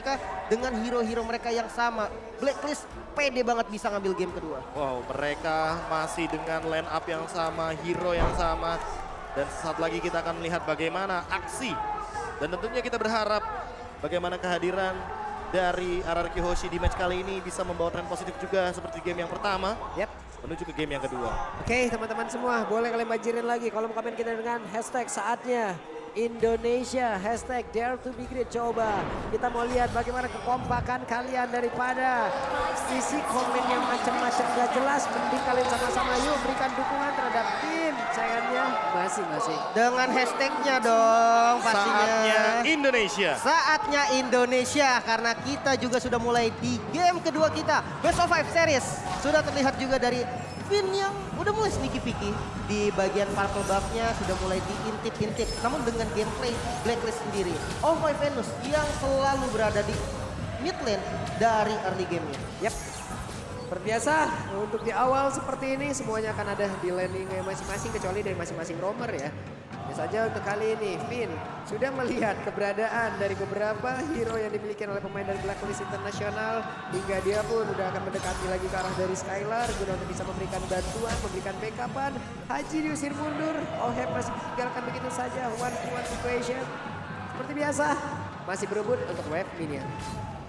mereka dengan hero-hero mereka yang sama. Blacklist pede banget bisa ngambil game kedua. Wow, mereka masih dengan line up yang sama, hero yang sama. Dan saat lagi kita akan melihat bagaimana aksi. Dan tentunya kita berharap bagaimana kehadiran dari RRQ Hoshi di match kali ini bisa membawa tren positif juga seperti game yang pertama. Menuju ke game yang kedua. Oke, teman-teman semua, boleh kalian banjirin lagi kolom komen kita dengan hashtag saatnya Indonesia, hashtag dare to be great. Coba kita mau lihat bagaimana kekompakan kalian daripada sisi komen yang macam-macam gak jelas. Mending kalian sama-sama yuk berikan dukungan terhadap tim sayangannya masing-masing. Dengan hashtagnya dong pastinya. Saatnya Indonesia. Saatnya Indonesia karena kita juga sudah mulai di game kedua kita. Best of 5 series. Sudah terlihat juga dari Finn yang udah mulai sneaky picky di bagian purple buff-nya sudah mulai diintip-intip. Namun dengan gameplay Blacklist sendiri, Oh My Venus yang selalu berada di mid lane dari early game-nya. Yap. Berbiasa untuk di awal seperti ini semuanya akan ada di landingnya masing-masing kecuali dari masing-masing roamer ya. Hanya saja untuk kali ini Finn sudah melihat keberadaan dari beberapa hero yang dimiliki oleh pemain dari Blacklist Internasional hingga dia pun udah akan mendekati lagi ke arah dari Skylar guna untuk bisa memberikan bantuan, memberikan backupan. Haji diusir mundur, Oheb masih ditinggalkan begitu saja, one-to-one situation. Seperti biasa masih berebut untuk wave minion.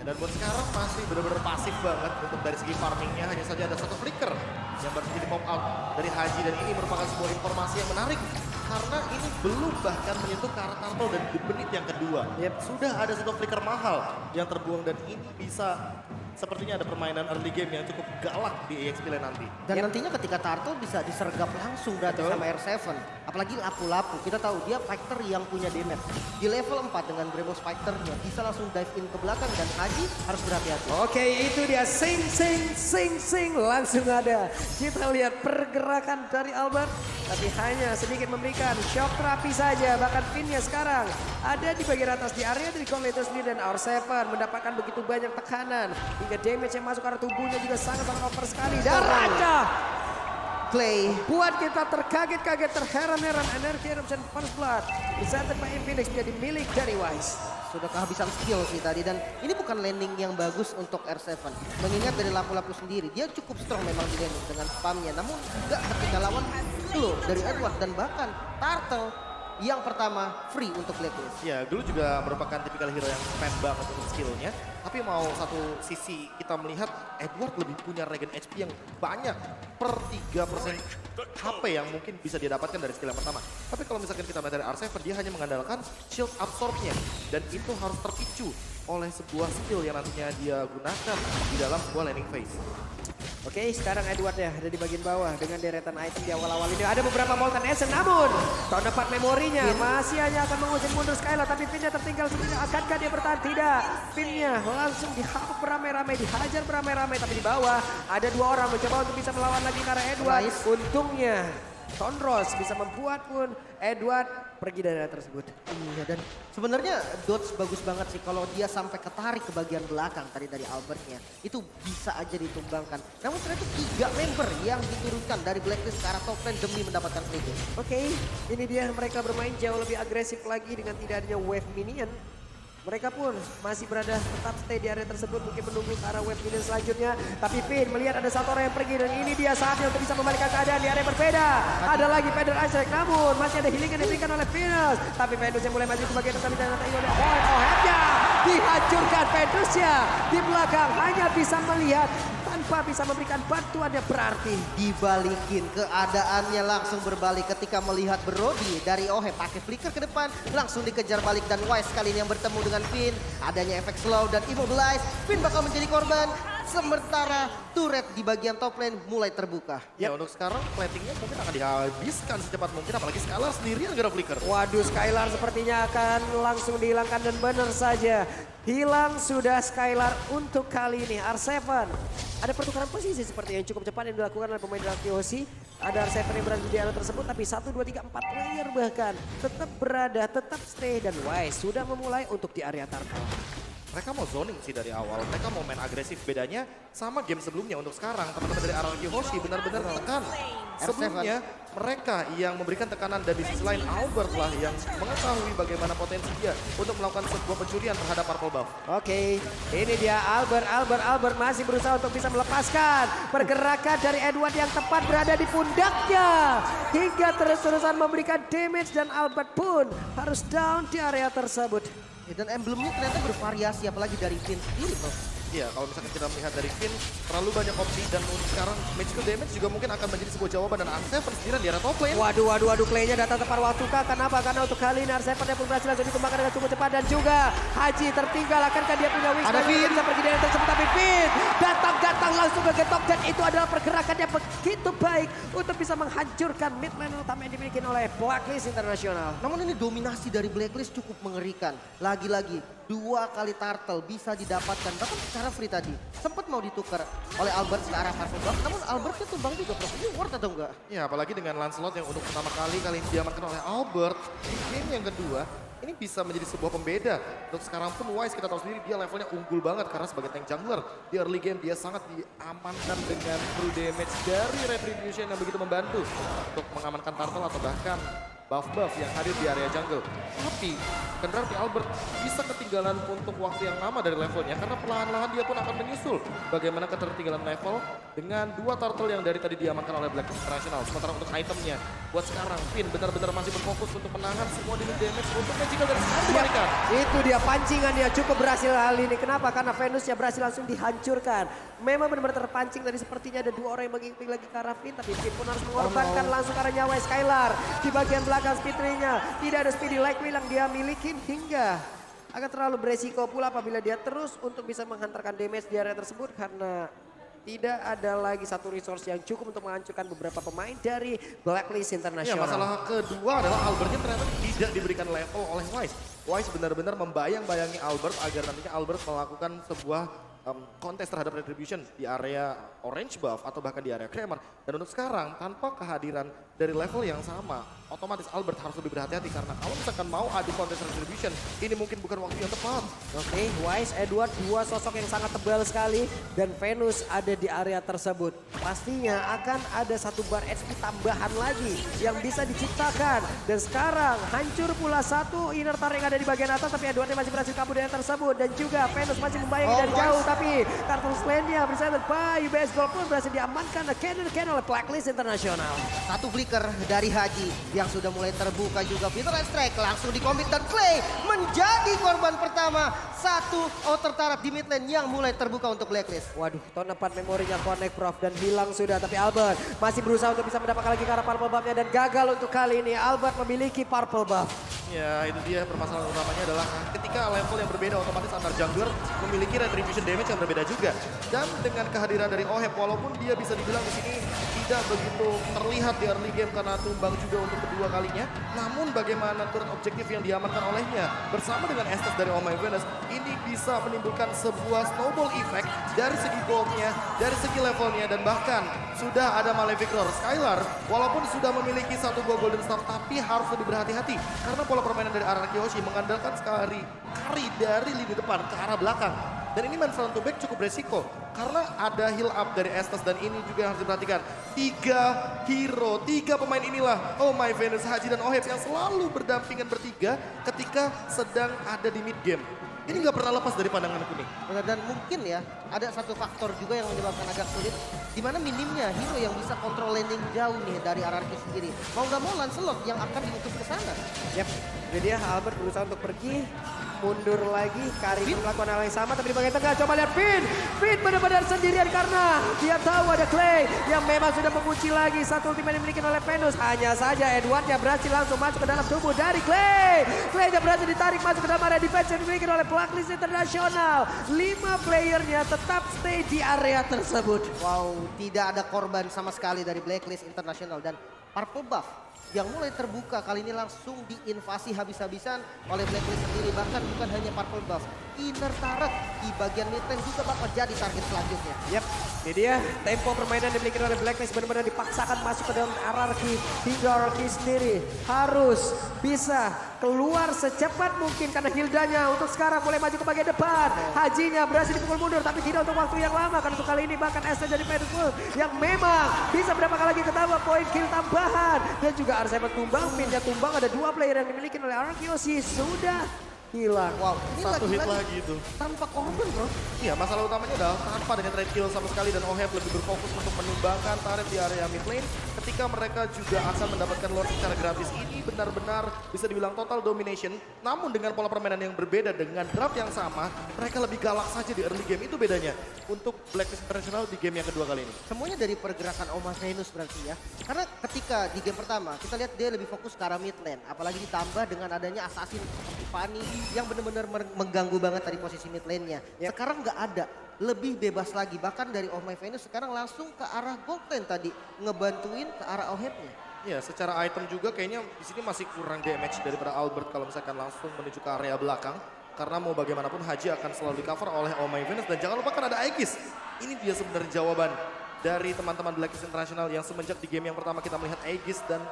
Dan buat sekarang masih benar-benar pasif banget untuk dari segi farmingnya. Hanya saja ada satu flicker yang baru jadi pop out dari Haji. Dan ini merupakan sebuah informasi yang menarik. Karena ini belum bahkan menyentuh ke arah turtle dan di menit yang kedua. Sudah ada satu flicker mahal yang terbuang dan ini bisa sepertinya ada permainan early game yang cukup galak di EXP Lane nanti. Dan nantinya ketika Turtle bisa disergap langsung berarti sama R7. Apalagi lapu-lapu, kita tahu dia fighter yang punya damage. Di level 4 dengan Bravos fighternya bisa langsung dive in ke belakang dan Haji harus berhati-hati. Oke, itu dia sing langsung ada. Kita lihat pergerakan dari Albert. Tapi hanya sedikit memberikan shock terapi saja. Bahkan Finn-nya sekarang ada di bagian atas di area dari Coleto sendiri dan R7 mendapatkan begitu banyak tekanan. Hingga damage yang masuk ke arah tubuhnya juga sangat-sangat over sekali. Dan Raja Clay buat kita terkaget-kaget, terheran-heran. Energy Eruption First Blood presented by Infinix menjadi milik dari Wise. sudah kehabisan skill sih tadi dan ini bukan landing yang bagus untuk R7. Mengingat dari lapu-lapu sendiri dia cukup strong memang di landing dengan spamnya, namun enggak ketika lawan slow dari Edward dan bahkan Turtle yang pertama free untuk Blacklist. Ya, dulu juga merupakan tipikal hero yang spam banget untuk skillnya. Tapi mau satu sisi kita melihat Edward lebih punya regen HP yang banyak per 3% HP yang mungkin bisa dia dapatkan dari skill yang pertama. Tapi kalau misalkan kita melihat dari R7, dia hanya mengandalkan shield absorbnya. Dan itu harus terpicu oleh sebuah skill yang nantinya dia gunakan di dalam sebuah landing phase. Oke, sekarang Edward ya ada di bagian bawah dengan deretan item di awal-awal ini. Ada beberapa Molten Essence, namun tahun depan memorinya masih hanya akan mengusir mundur Skylar. Tapi Finn-nya tertinggal sebenarnya. Akankah dia bertahan? Tidak. Finn-nya langsung dihapuk beramai-ramai, dihajar beramai-ramai. Tapi di bawah ada dua orang mencoba untuk bisa melawan lagi ke arah Edward. Untungnya Tonros bisa membuat pun Edward pergi dari area tersebut. Iya, dan sebenarnya dodge bagus banget sih kalau dia sampai ketarik ke bagian belakang tadi dari Albertnya. Itu bisa aja ditumbangkan. Namun ternyata 3 member yang diturunkan dari Blacklist ke arah top lane demi mendapatkan play. Oke, ini dia mereka bermain jauh lebih agresif lagi dengan tidak adanya wave minion. Mereka pun masih berada tetap stay di area tersebut, mungkin menunggu ke arah wave minion selanjutnya. Tapi Finn melihat ada satu orang yang pergi dan ini dia saatnya untuk bisa membalikkan keadaan di area berbeda. Ada lagi Feder Isaac, namun masih ada healing yang diberikan oleh Venus. Tapi Venus yang mulai maju ke bagian tetapi ternyata ini oleh Ohebnya. Dihancurkan Venusnya di belakang, hanya bisa melihat tanpa bisa memberikan bantuannya berarti. Dibalikin, keadaannya langsung berbalik ketika melihat Brody dari Ohe pakai flicker ke depan. Langsung dikejar balik dan Wise kali ini yang bertemu dengan Finn. Adanya efek slow dan immobilize. Finn bakal menjadi korban. Sementara turret di bagian top lane mulai terbuka. Ya, untuk sekarang platingnya mungkin akan dihabiskan secepat mungkin. Apalagi Skylar sendirian gara flicker. Waduh, Skylar sepertinya akan langsung dihilangkan dan benar saja. Hilang sudah Skylar untuk kali ini. R7 ada pertukaran posisi seperti yang cukup cepat yang dilakukan oleh pemain dari Hoshi. Ada R7 yang berada di area tersebut tapi 1, 2, 3, 4 player bahkan tetap berada, tetap stay dan Wise sudah memulai untuk di area Turtle. Mereka mau zoning sih dari awal, mereka mau main agresif. Bedanya sama game sebelumnya untuk sekarang teman-teman dari RRQ Hoshi benar-benar tekan. Sebelumnya mereka yang memberikan tekanan dan di sisi lain Albert lah yang mengetahui bagaimana potensi dia untuk melakukan sebuah pencurian terhadap Purple Buff. Oke, ini dia Albert masih berusaha untuk bisa melepaskan pergerakan dari Edward yang tepat berada di pundaknya. Hingga terus-terusan memberikan damage dan Albert pun harus down di area tersebut. Dan emblemnya ternyata bervariasi apalagi dari Finn sendiri bro. Iya, kalau misalkan kita melihat dari Finn, terlalu banyak opsi dan sekarang magical damage juga mungkin akan menjadi sebuah jawaban dan R7 sendirian di area top lane. Waduh, Clay-nya datang tepat waktu kah? Kenapa? Karena untuk kali ini R7 pun berhasil langsung dikembangkan dengan cukup cepat dan juga Haji tertinggal. Akankah dia punya wings? Ada Finn. Bisa pergi dari tersebut tapi Finn datang langsung ke getok dan itu adalah pergerakan yang begitu baik untuk bisa menghancurkan mid lane utama yang dimiliki oleh Blacklist Internasional. Namun ini dominasi dari Blacklist cukup mengerikan. Lagi-lagi 2 kali turtle bisa didapatkan. Bahkan secara free tadi sempat mau ditukar oleh Albert ke arah Purple Buff. Namun Albertnya tumbang juga bro. Ini worth atau enggak? Ya, apalagi dengan Lancelot yang untuk pertama kali ini diamankan oleh Albert di game yang kedua. Ini bisa menjadi sebuah pembeda. Untuk sekarang pun Wise kita tahu sendiri dia levelnya unggul banget karena sebagai tank jungler di early game dia sangat diamankan dengan true damage dari Retribution yang begitu membantu untuk mengamankan turtle atau bahkan buff-buff yang hadir di area jungle. Tapi kan berarti Albert bisa ketinggalan untuk waktu yang lama dari levelnya karena perlahan-lahan dia pun akan menyusul bagaimana ketertinggalan level dengan 2 turtle yang dari tadi diamankan oleh Black International. Sementara untuk itemnya buat sekarang Finn benar-benar masih berfokus untuk menahan semua damage untuk magical dan sekarang dibalikan. Itu dia pancingan dia cukup berhasil kali ini. Kenapa? Karena Venusnya berhasil langsung dihancurkan. Memang benar-benar terpancing tadi sepertinya ada 2 orang yang mengikuti lagi ke arah Finn. Tapi Finn pun harus mengorbankan langsung ke arah nyawa Skylar. Di bagian belakang speednya tidak ada speedy like yang dia miliki hingga akan terlalu beresiko pula apabila dia terus untuk bisa menghantarkan damage di area tersebut karena tidak ada lagi satu resource yang cukup untuk menghancurkan beberapa pemain dari Blacklist Ya, Internasional. masalah kedua adalah Albertnya ternyata tidak diberikan level oleh Wise. Wise benar-benar membayang-bayangi Albert agar nantinya Albert melakukan sebuah kontes terhadap Retribution di area Orange Buff atau bahkan di area Kramer. Dan untuk sekarang tanpa kehadiran dari level yang sama, otomatis Albert harus lebih berhati-hati karena kalau misalkan mau adu kontes Retribution, ini mungkin bukan waktu yang tepat. Oke, Wise, Edward, 2 sosok yang sangat tebal sekali dan Venus ada di area tersebut. Pastinya akan ada 1 bar HP tambahan lagi yang bisa diciptakan. Dan sekarang hancur pula 1 inner turret yang ada di bagian atas tapi Edwardnya masih berhasil kabur dari tersebut. Dan juga Venus masih membayangi dari jauh tapi Turtle Lane-nya presented by UBS Gold pun berhasil diamankan oleh Blacklist Internasional. 1 flicker dari Haji yang sudah mulai terbuka juga. Peter Strike langsung dikommit dan Clay menjadi korban pertama. 1 outer turret di mid lane yang mulai terbuka untuk Blacklist. Waduh, tahun 4 memorinya connect Prof dan hilang sudah. Tapi Albert masih berusaha untuk bisa mendapatkan lagi ke arah Purple Buff-nya dan gagal untuk kali ini. Albert memiliki Purple Buff. Ya, itu dia permasalahan utamanya adalah ketika level yang berbeda otomatis antar jungler memiliki retribution damage yang berbeda juga. Dan dengan kehadiran dari Oheb walaupun dia bisa dibilang di sini tidak begitu terlihat di early game karena tumbang juga untuk kedua kalinya. Namun bagaimana turret objektif yang diamankan olehnya bersama dengan Estes dari Oh My Venus ini bisa menimbulkan sebuah snowball effect dari segi goldnya, dari segi levelnya dan bahkan sudah ada Malefic Roar. Skylar walaupun sudah memiliki 1 buah golden staff tapi harus lebih berhati-hati karena pola permainan dari arah Kiyoshi mengandalkan sekali kari dari lini depan ke arah belakang. Dan ini main front to back cukup beresiko karena ada heal up dari Estes dan ini juga harus diperhatikan. 3 hero, 3 pemain inilah Oh My Venus, Haji dan Oheb yang selalu berdampingan bertiga ketika sedang ada di mid game. Ini nggak pernah lepas dari pandangan kuning. Dan mungkin ya ada satu faktor juga yang menyebabkan agak sulit. Di mana minimnya hero yang bisa kontrol landing jauh nih dari RRQ sendiri. Mau nggak mau Lancelot yang akan diutus ke sana. Yap, jadi dia Albert berusaha untuk pergi. Mundur lagi, Karim melakukan hal yang sama tapi di bagian tengah coba lihat Finn. Finn benar-benar sendirian karena dia tahu ada Clay yang memang sudah mengunci lagi 1 ultimate yang dimiliki oleh Venus. Hanya saja Edward yang berhasil langsung masuk ke dalam tubuh dari Clay. Clay yang berhasil ditarik masuk ke dalam area defense yang dimiliki oleh Blacklist Internasional. 5 playernya tetap stay di area tersebut. Wow, tidak ada korban sama sekali dari Blacklist International dan Purple Buff yang mulai terbuka kali ini langsung diinvasi habis-habisan oleh Blacklist sendiri. Bahkan bukan hanya Purple Buff, inner turret di bagian mid lane juga bakal jadi target selanjutnya. Yap, ini dia tempo permainan dimiliki oleh Blacklist benar-benar dipaksakan masuk ke dalam hierarki hingga hierarki sendiri. Harus bisa keluar secepat mungkin karena Hildanya untuk sekarang mulai maju ke bagian depan. Hajinya berhasil dipukul mundur tapi tidak untuk waktu yang lama karena untuk kali ini bahkan Esta jadi Pedro yang memang bisa mendapatkan lagi ketambah poin kill tambahan. Dan juga R7 tumbang, Finnya tumbang, ada 2 player yang dimiliki oleh Arkeosi sudah hilang. Wow, ini Satu hit lagi-lagi lagi itu. tanpa korban bro. Iya, masalah utamanya adalah tanpa adanya trade kill sama sekali dan Oheb lebih berfokus untuk menumbangkan turret di area mid lane ketika mereka juga akan mendapatkan lord secara gratis. Ini benar-benar bisa dibilang total domination, namun dengan pola permainan yang berbeda dengan draft yang sama, mereka lebih galak saja di early game. Itu bedanya untuk Blacklist International di game yang kedua kali ini. Semuanya dari pergerakan Oma Venus berarti ya. Karena ketika di game pertama kita lihat dia lebih fokus ke arah mid lane. Apalagi ditambah dengan adanya assassin seperti Fanny yang benar-benar mengganggu banget tadi posisi mid lane-nya. Sekarang nggak ada. Lebih bebas lagi. Bahkan dari Oh My Venus sekarang langsung ke arah gold lane tadi. Ngebantuin ke arah Oheb-nya. Ya, secara item juga kayaknya di sini masih kurang damage daripada Albert kalau misalkan langsung menuju ke area belakang. Karena mau bagaimanapun Haji akan selalu di cover oleh Oh My Venus. Dan jangan lupa kan ada Aegis. Ini dia sebenarnya jawaban dari teman-teman Blacklist International yang semenjak di game yang pertama kita melihat Aegis dan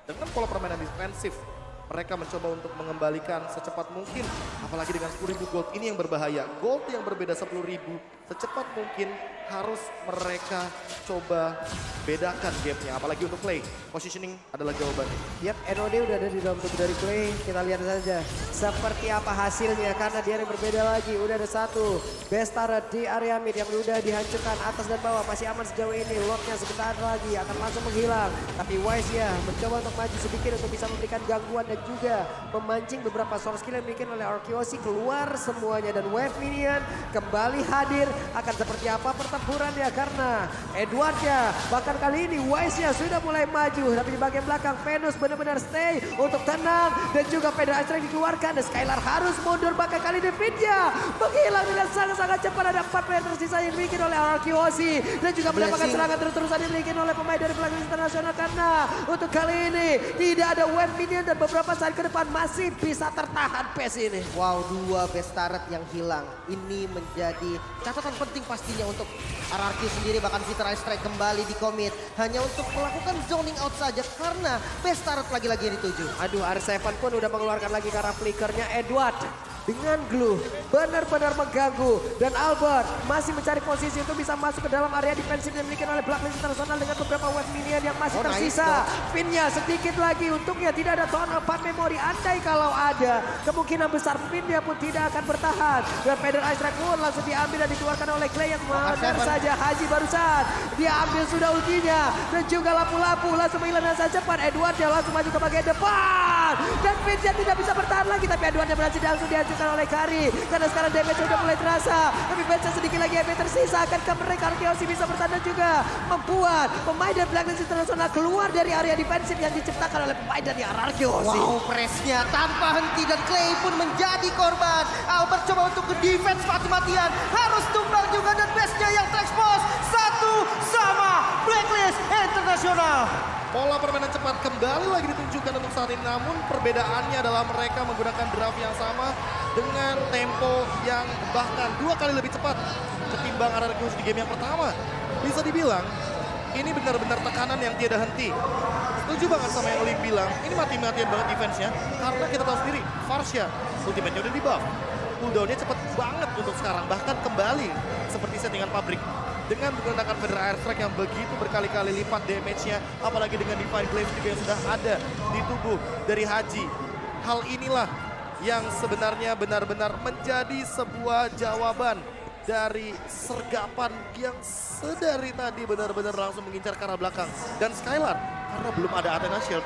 dengan pola permainan defensif. Mereka mencoba untuk mengembalikan secepat mungkin. Apalagi dengan 10.000 gold, ini yang berbahaya. Gold yang berbeda 10.000, secepat mungkin harus mereka coba bedakan gapnya. Apalagi untuk play, positioning adalah jawabannya. Yap, NOD udah ada di dalam tubuh dari Clay. Kita lihat saja seperti apa hasilnya karena dia yang berbeda lagi. Udah ada satu best turret di area mid yang udah dihancurkan atas dan bawah. Masih aman sejauh ini. Lordnya sebentar lagi akan langsung menghilang. Tapi Wise ya mencoba untuk maju sedikit untuk bisa memberikan gangguan dan juga memancing beberapa source skill yang dimiliki oleh Arkeosi keluar semuanya. Dan wave minion kembali hadir. Akan seperti apa pertempurannya karena Edwardnya bahkan kali ini Wise-nya sudah mulai maju. Tapi di bagian belakang Venus benar-benar stay untuk tenang. Dan juga Pedro Astrek dikeluarkan dan Skylar harus mundur. Bahkan kali ini Fitnya menghilang dengan sangat-sangat cepat. Ada 4 player tersisa yang dimiliki oleh Arkeosi. Dan juga mendapatkan serangan terus-terusan yang dimiliki oleh pemain dari Blacklist International. Karena untuk kali ini tidak ada wave minion dan beberapa saat ke depan masih bisa tertahan PES ini. Wow, 2 best turret yang hilang. Ini menjadi catatan penting pastinya untuk RRQ sendiri. Bahkan Fitter Ice Strike kembali di commit. Hanya untuk melakukan zoning out saja karena best turret lagi-lagi yang dituju. Aduh, R7 pun udah mengeluarkan lagi karena flickernya Edward. Dengan glue benar-benar mengganggu. Dan Albert masih mencari posisi untuk bisa masuk ke dalam area defensif yang dimiliki oleh Blacklist International dengan beberapa wave minion yang masih tersisa. Finnya sedikit lagi untungnya tidak ada Tone of Path Memory. Andai kalau ada, kemungkinan besar Finnya pun tidak akan bertahan. Dan Pedro Ice Strike pun langsung diambil dan dikeluarkan oleh Clay yang benar saja Haji barusan. Dia ambil sudah ultinya dan juga lampu-lampu langsung menghilang dengan cepat. Edward dia langsung maju ke bagian depan. Dan Finnya tidak bisa bertahan lagi tapi Edward berhasil langsung dihancurkan oleh Kari karena sekarang damage sudah mulai terasa. Tapi Bensa sedikit lagi yang tersisa akankah mereka Arkeosi bisa bertanda juga membuat pemain dari Blacklist International keluar dari area defensif yang diciptakan oleh pemain dari Arkeosi. Wow, pressnya tanpa henti dan Clay pun menjadi korban. Albert coba untuk ke defense mati-matian, harus tumbang juga dan bestnya yang terekspos satu sama Blacklist International. Pola permainan cepat kembali lagi ditunjukkan untuk saat ini. Namun perbedaannya adalah mereka menggunakan draft yang sama dengan tempo yang bahkan 2 kali lebih cepat ketimbang RRQ di game yang pertama. Bisa dibilang ini benar-benar tekanan yang tiada henti. Setuju banget sama yang Lim bilang, ini mati-matian banget defense-nya. Karena kita tahu sendiri, Farsha ultimate-nya udah di buff. Cooldown-nya cepet banget untuk sekarang, bahkan kembali seperti settingan pabrik. Dengan menggunakan Federal Airstrike yang begitu berkali-kali lipat damage-nya, apalagi dengan Divine Flame juga yang sudah ada di tubuh dari Haji. Hal inilah yang sebenarnya benar-benar menjadi sebuah jawaban dari sergapan yang sedari tadi benar-benar langsung mengincar ke arah belakang. Dan Skylar, karena belum ada Athena Shield,